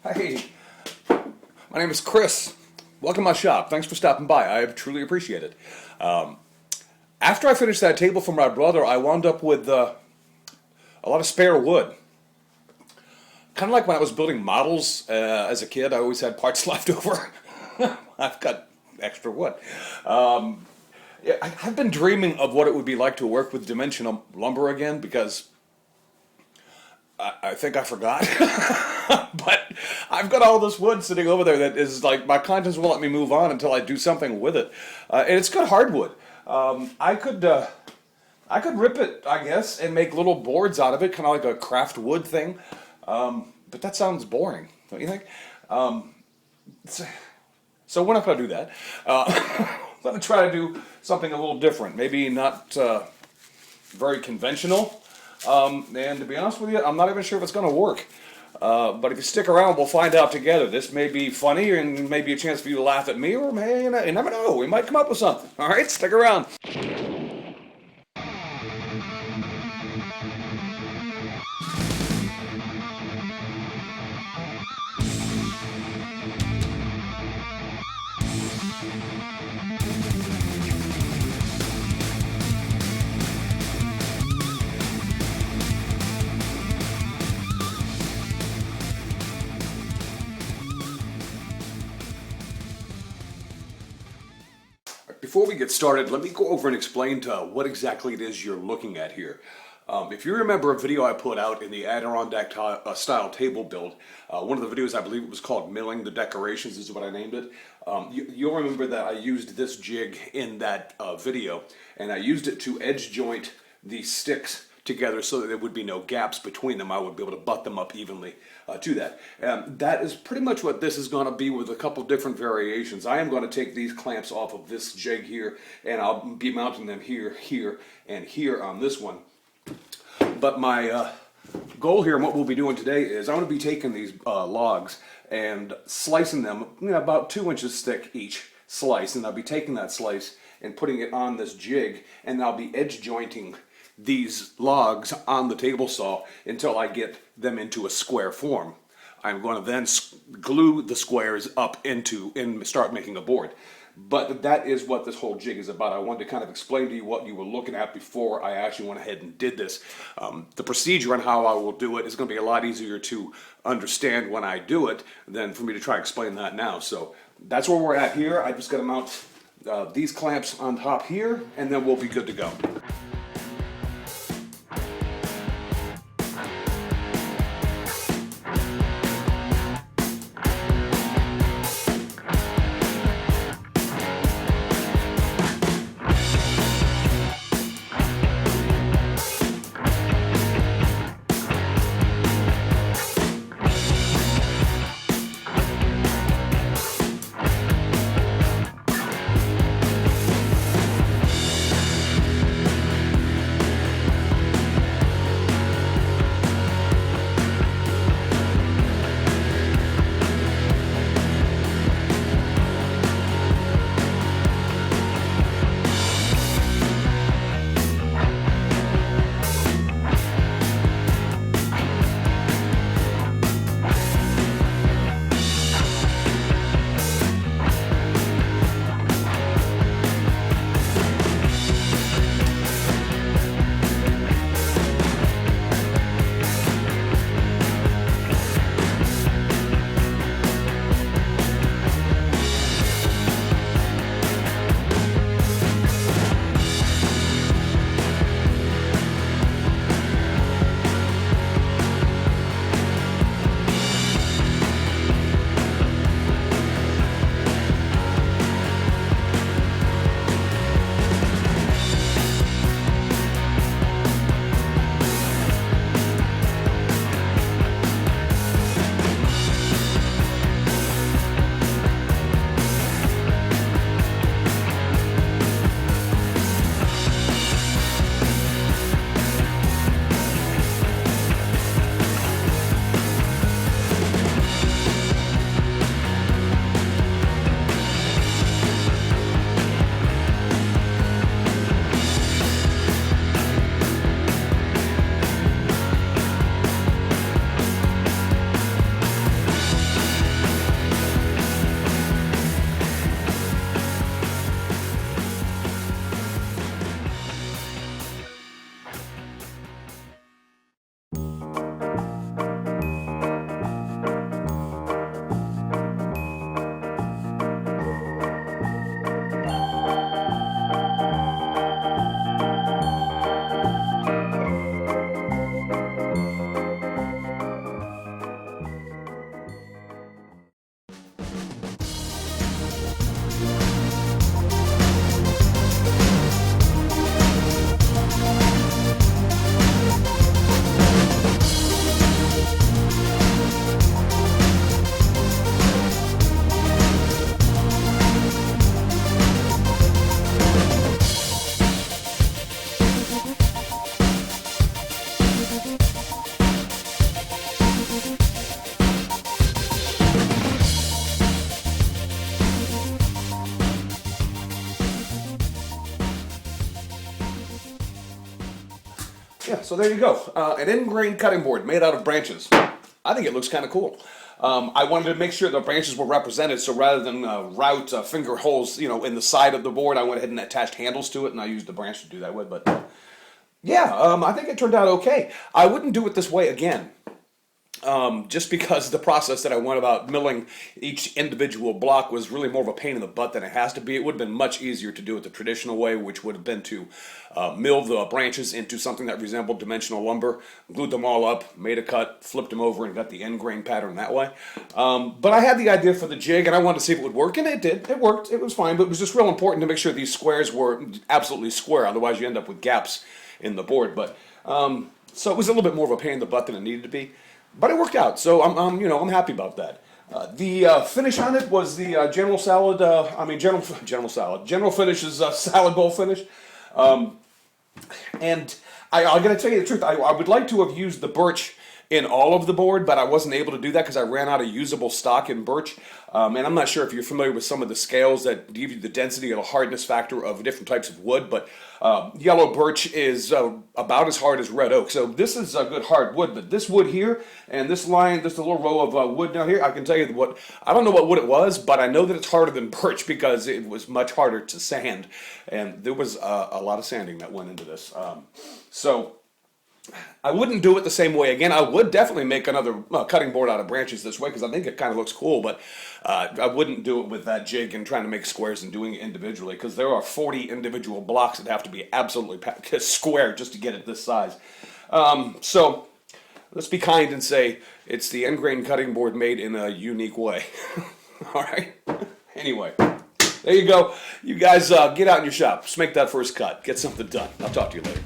Hey, my name is Chris. Welcome to my shop. Thanks for stopping by. I truly appreciate it. After I finished that table for my brother, I wound up with a lot of spare wood. Kind of like when I was building models as a kid, I always had parts left over. I've got extra wood. Yeah, I've been dreaming of what it would be like to work with dimensional lumber again because I think I forgot. But I've got all this wood sitting over there that is like my conscience won't let me move on until I do something with it. And it's good hardwood. I could rip it, I guess, and make little boards out of it, kind of like a craft wood thing. But that sounds boring, don't you think? So we're not going to do that. I'm going to try to do something a little different. Maybe not very conventional. And to be honest with you, I'm not even sure if it's going to work. But if you stick around, we'll find out together. This may be funny and maybe a chance for you to laugh at me, or you never know. We might come up with something. All right, stick around. Before we get started, let me go over and explain what exactly it is you're looking at here. If you remember a video I put out in the Adirondack style table build, one of the videos, I believe it was called Milling the Decorations is what I named it. You'll remember that I used this jig in that video, and I used it to edge joint the sticks together so that there would be no gaps between them. I would be able to butt them up evenly to that. That is pretty much what this is going to be with a couple different variations. I am going to take these clamps off of this jig here, and I'll be mounting them here, here, and here on this one. But my goal here and what we'll be doing today is I'm going to be taking these logs and slicing them, about 2 inches thick each slice, and I'll be taking that slice and putting it on this jig, and I'll be edge jointing these logs on the table saw until I get them into a square form. I'm going to then glue the squares up and start making a board. But that is what this whole jig is about. I wanted to kind of explain to you what you were looking at before I actually went ahead and did this. The procedure on how I will do it is going to be a lot easier to understand when I do it than for me to try and explain that now. So that's where we're at here. I just got to mount these clamps on top here, and then we'll be good to go. So there you go. An end grain cutting board made out of branches. I think it looks kind of cool. I wanted to make sure the branches were represented, so rather than route finger holes, in the side of the board, I went ahead and attached handles to it, and I used the branch to do that with. But yeah, I think it turned out okay. I wouldn't do it this way again. Just because the process that I went about milling each individual block was really more of a pain in the butt than it has to be. It would have been much easier to do it the traditional way, which would have been to mill the branches into something that resembled dimensional lumber, glued them all up, made a cut, flipped them over, and got the end grain pattern that way. But I had the idea for the jig, and I wanted to see if it would work, and it did. It worked. It was fine, but it was just real important to make sure these squares were absolutely square, otherwise you end up with gaps in the board. But so it was a little bit more of a pain in the butt than it needed to be. But it worked out, so I'm happy about that. The finish on it was the General Finish's salad bowl finish. And I'm going to tell you the truth, I would like to have used the birch in all of the board, but I wasn't able to do that because I ran out of usable stock in birch. And I'm not sure if you're familiar with some of the scales that give you the density or the hardness factor of different types of wood, but yellow birch is about as hard as red oak. So this is a good hard wood, but this wood here and this little row of wood down here, I can tell you I don't know what wood it was, but I know that it's harder than birch because it was much harder to sand. And there was a lot of sanding that went into this. So I wouldn't do it the same way again. I would definitely make another cutting board out of branches this way because I think it kind of looks cool, but I wouldn't do it with that jig and trying to make squares and doing it individually because there are 40 individual blocks that have to be absolutely square just to get it this size. So let's be kind and say it's the end grain cutting board made in a unique way. All right? Anyway, there you go. You guys get out in your shop. Just make that first cut. Get something done. I'll talk to you later.